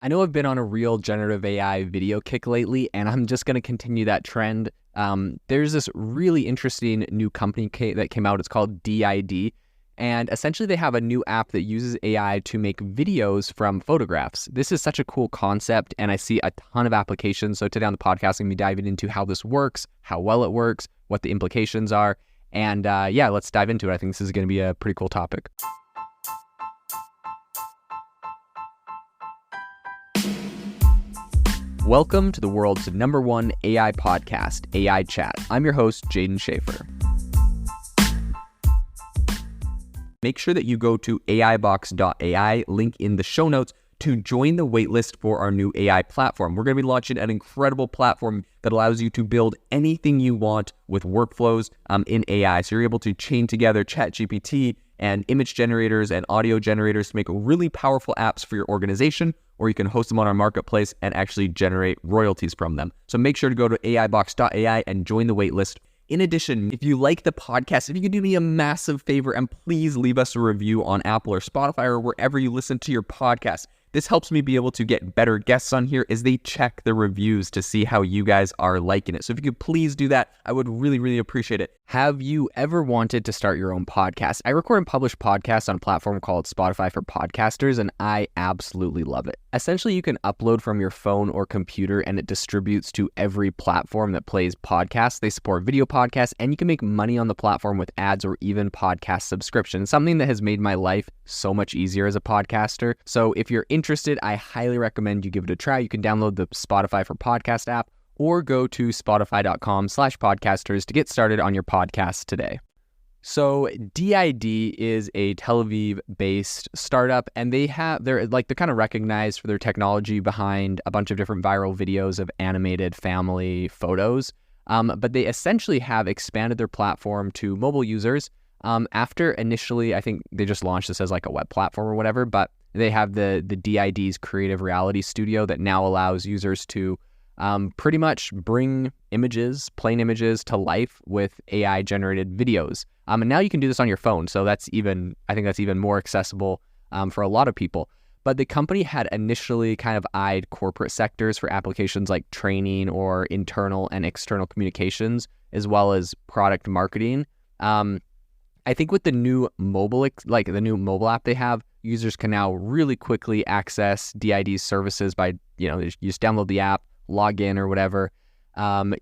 I know I've been on a real generative AI video kick lately, and I'm just going to continue that trend. There's this really interesting new company that came out. It's called DID. And essentially, they have a new app that uses AI to make videos from photographs. This is such a cool concept, and I see a ton of applications. So today on the podcast, I'm going to be diving into how this works, how well it works, what the implications are. And let's dive into it. I think this is going to be a pretty cool topic. Welcome to the world's #1 AI podcast, AI Chat. I'm your host, Jaden Schaefer. Make sure that you go to AIbox.ai, link in the show notes, to join the waitlist for our new AI platform. We're going to be launching an incredible platform that allows you to build anything you want with workflows in AI. So you're able to chain together ChatGPT and image generators and audio generators to make really powerful apps for your organization, or you can host them on our marketplace and actually generate royalties from them. So make sure to go to AIbox.ai and join the waitlist. In addition, if you like the podcast, if you could do me a massive favor and please leave us a review on Apple or Spotify or wherever you listen to your podcast. This helps me be able to get better guests on here as they check the reviews to see how you guys are liking it. So if you could please do that, I would really, really appreciate it. Have you ever wanted to start your own podcast? I record and publish podcasts on a platform called Spotify for Podcasters, and I absolutely love it. Essentially, you can upload from your phone or computer, and it distributes to every platform that plays podcasts. They support video podcasts, and you can make money on the platform with ads or even podcast subscriptions, something that has made my life so much easier as a podcaster. So if you're interested, I highly recommend you give it a try. You can download the Spotify for Podcast app or go to spotify.com/podcasters to get started on your podcast today. So DID is a Tel Aviv-based startup, and they're kind of recognized for their technology behind a bunch of different viral videos of animated family photos. But they essentially have expanded their platform to mobile users. After initially, I think they just launched this as like a web platform or whatever, but they have the DID's Creative Reality Studio that now allows users to pretty much bring plain images to life with AI-generated videos. And now you can do this on your phone, so I think that's even more accessible for a lot of people. But the company had initially kind of eyed corporate sectors for applications like training or internal and external communications, as well as product marketing. I think with the new mobile app they have, users can now really quickly access DID's services by, you just download the app, log in or whatever.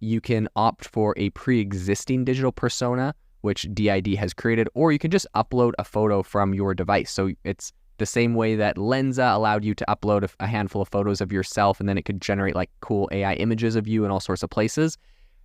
You can opt for a pre-existing digital persona, which DID has created, or you can just upload a photo from your device. So it's the same way that Lensa allowed you to upload a handful of photos of yourself, and then it could generate like cool AI images of you in all sorts of places.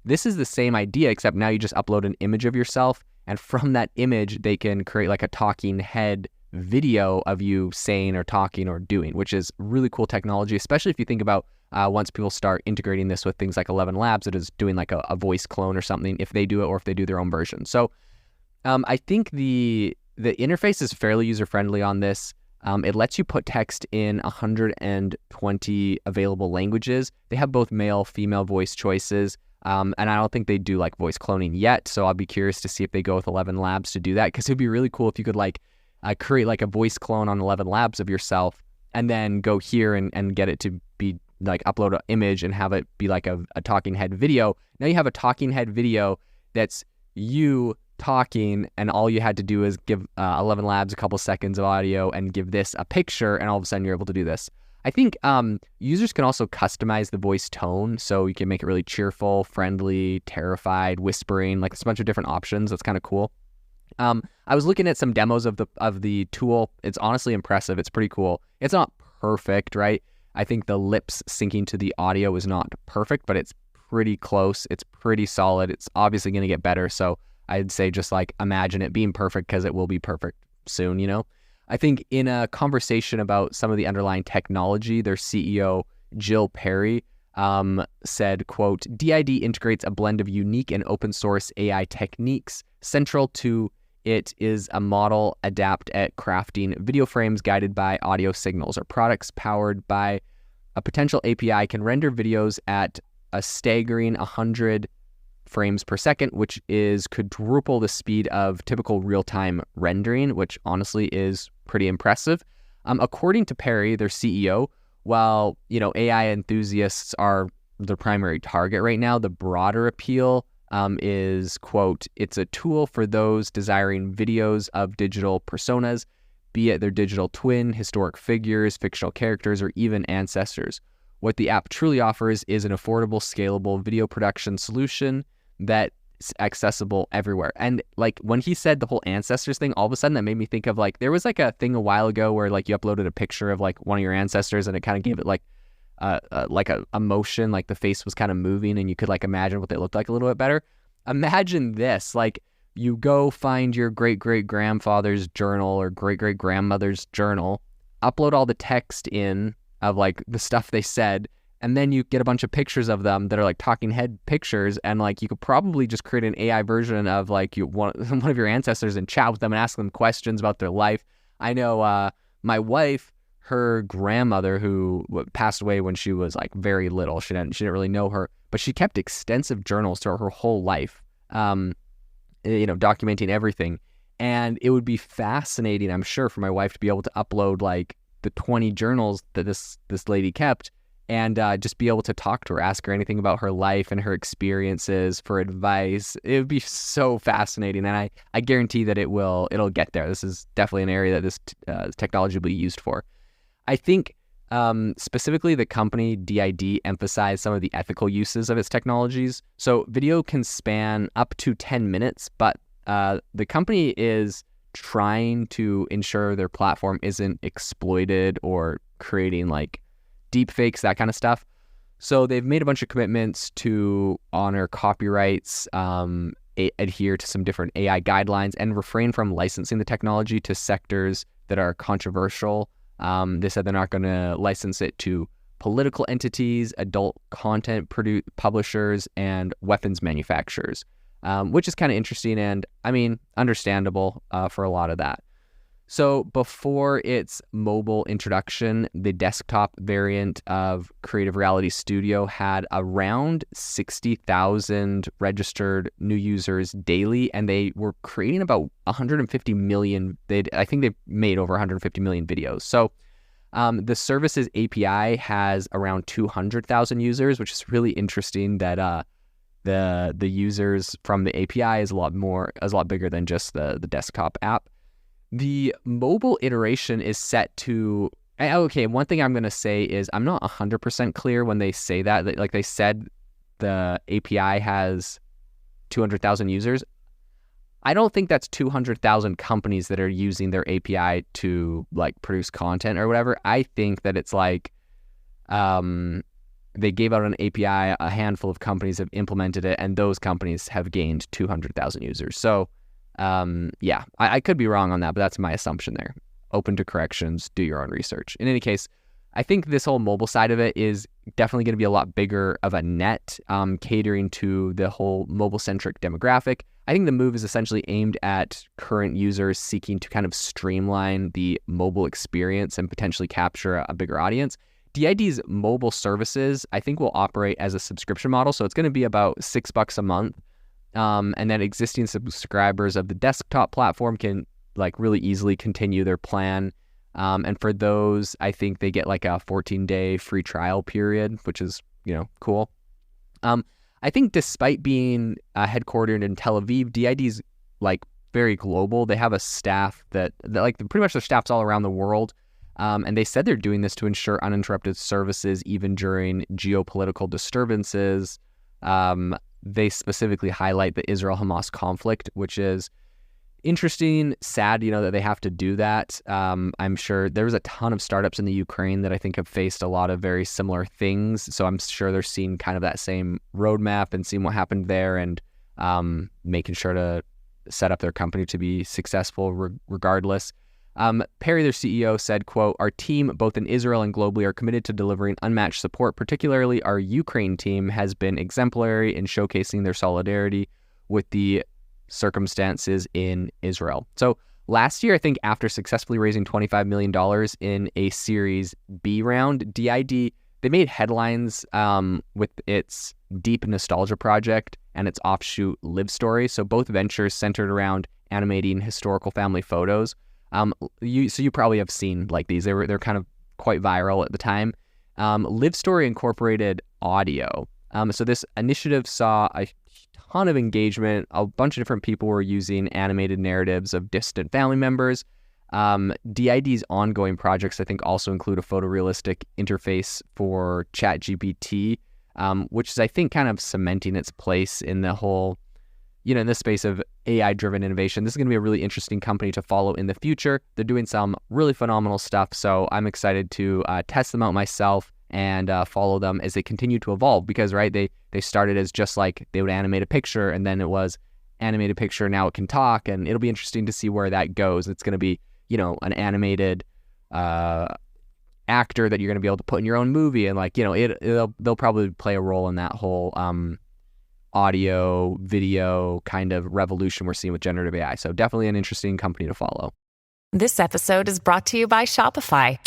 This is the same idea, except now you just upload an image of yourself, and from that image, they can create like a talking head video of you saying or talking or doing, which is really cool technology, especially if you think about once people start integrating this with things like 11 Labs, it is doing like a voice clone or something, if they do it or if they do their own version. So I think the interface is fairly user-friendly on this. It lets you put text in 120 available languages. They have both male, female voice choices. And I don't think they do like voice cloning yet. So I'll be curious to see if they go with 11 Labs to do that, because it'd be really cool if you could like create like a voice clone on 11 Labs of yourself and then go here and get it to be like upload an image and have it be like a talking head video. Now you have a talking head video that's you talking, and all you had to do is give 11 Labs a couple seconds of audio and give this a picture, and all of a sudden you're able to do this. I think users can also customize the voice tone, so you can make it really cheerful, friendly, terrified, whispering, like there's a bunch of different options. That's kind of cool. I was looking at some demos of the tool. It's honestly impressive. It's pretty cool. It's not perfect, right? I think the lips syncing to the audio is not perfect, but it's pretty close. It's pretty solid. It's obviously going to get better. So I'd say just like imagine it being perfect, because it will be perfect soon, I think in a conversation about some of the underlying technology, their CEO, Jill Perry, said, quote, DID integrates a blend of unique and open source AI techniques. Central to it is a model adept at crafting video frames guided by audio signals. Our products powered by a potential API can render videos at a staggering 100 frames per second, which is quadruple the speed of typical real-time rendering, which honestly is pretty impressive. According to Perry, their CEO, while, AI enthusiasts are the primary target right now, the broader appeal is, quote, it's a tool for those desiring videos of digital personas, be it their digital twin, historic figures, fictional characters, or even ancestors. What the app truly offers is an affordable, scalable video production solution that's accessible everywhere. And like when he said the whole ancestors thing, all of a sudden that made me think of like, there was like a thing a while ago where like you uploaded a picture of like one of your ancestors and it kind of gave it like a motion, like the face was kind of moving and you could like imagine what they looked like a little bit better. Imagine this, like you go find your great-great-grandfather's journal or great-great-grandmother's journal, upload all the text in of like the stuff they said, and then you get a bunch of pictures of them that are like talking head pictures, and like you could probably just create an AI version of like one of your ancestors and chat with them and ask them questions about their life. I know my wife, her grandmother, who passed away when she was like very little, she didn't really know her, but she kept extensive journals throughout her whole life, documenting everything. And it would be fascinating, I'm sure, for my wife to be able to upload like the 20 journals that this lady kept and just be able to talk to her, ask her anything about her life and her experiences for advice. It would be so fascinating, and I guarantee that it'll get there. This is definitely an area that this technology will be used for. I think specifically the company DID emphasized some of the ethical uses of its technologies. So video can span up to 10 minutes, but the company is trying to ensure their platform isn't exploited or creating like deep fakes, that kind of stuff. So they've made a bunch of commitments to honor copyrights, adhere to some different AI guidelines, and refrain from licensing the technology to sectors that are controversial. They said they're not going to license it to political entities, adult content publishers, and weapons manufacturers, which is kind of interesting and, I mean, understandable for a lot of that. So before its mobile introduction, the desktop variant of Creative Reality Studio had around 60,000 registered new users daily, and they were creating about 150 million. I think they've made over 150 million videos. So the service's API has around 200,000 users, which is really interesting that the users from the API is a lot bigger than just the desktop app. The mobile iteration is set to, okay, one thing I'm going to say is I'm not 100% clear when they say that, like they said the API has 200,000 users. I don't think that's 200,000 companies that are using their API to like produce content or whatever. I think that it's like they gave out an API, a handful of companies have implemented it, and those companies have gained 200,000 users. So yeah, I could be wrong on that, but that's my assumption there. Open to corrections, do your own research. In any case, I think this whole mobile side of it is definitely going to be a lot bigger of a net, catering to the whole mobile-centric demographic. I think the move is essentially aimed at current users seeking to kind of streamline the mobile experience and potentially capture a bigger audience. DID's mobile services, I think, will operate as a subscription model, so it's going to be about $6 a month. And then existing subscribers of the desktop platform can like really easily continue their plan. And for those, I think they get like a 14-day free trial period, which is, cool. I think despite being headquartered in Tel Aviv, DID's like very global. They have a staff that like pretty much their staff's all around the world. And they said they're doing this to ensure uninterrupted services even during geopolitical disturbances. They specifically highlight the Israel-Hamas conflict, which is interesting, sad, that they have to do that. I'm sure there's a ton of startups in the Ukraine that I think have faced a lot of very similar things. So I'm sure they're seeing kind of that same roadmap and seeing what happened there and making sure to set up their company to be successful regardless. Perry, their CEO, said, quote, "Our team, both in Israel and globally, are committed to delivering unmatched support. Particularly, our Ukraine team has been exemplary in showcasing their solidarity with the circumstances in Israel." So last year, I think after successfully raising $25 million in a Series B round, DID, they made headlines with its Deep Nostalgia project and its offshoot Live Story. So both ventures centered around animating historical family photos. You probably have seen like these. They're kind of quite viral at the time. Live Story incorporated audio. So this initiative saw a ton of engagement. A bunch of different people were using animated narratives of distant family members. DID's ongoing projects, I think, also include a photorealistic interface for ChatGPT, which is, I think, kind of cementing its place in the whole, in the space of AI-driven innovation. This is going to be a really interesting company to follow in the future. They're doing some really phenomenal stuff, so I'm excited to test them out myself and follow them as they continue to evolve, because, right, they started as just like they would animate a picture, and then it was animated picture, now it can talk, and it'll be interesting to see where that goes. It's going to be, an animated actor that you're going to be able to put in your own movie, and they'll probably play a role in that whole audio, video kind of revolution we're seeing with generative AI. So definitely an interesting company to follow. This episode is brought to you by Shopify.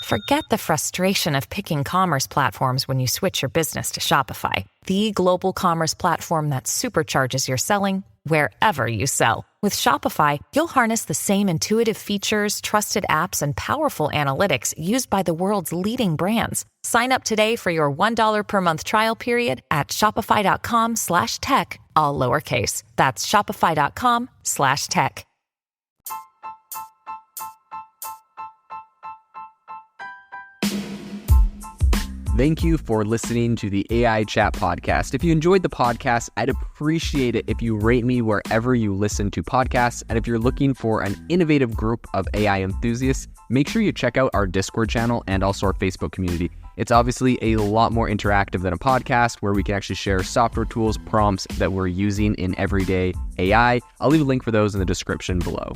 Forget the frustration of picking commerce platforms when you switch your business to Shopify, the global commerce platform that supercharges your selling wherever you sell. With Shopify, you'll harness the same intuitive features, trusted apps, and powerful analytics used by the world's leading brands. Sign up today for your $1 per month trial period at shopify.com/tech, all lowercase. That's shopify.com/tech. Thank you for listening to the AI Chat Podcast. If you enjoyed the podcast, I'd appreciate it if you rate me wherever you listen to podcasts. And if you're looking for an innovative group of AI enthusiasts, make sure you check out our Discord channel and also our Facebook community. It's obviously a lot more interactive than a podcast, where we can actually share software tools, prompts that we're using in everyday AI. I'll leave a link for those in the description below.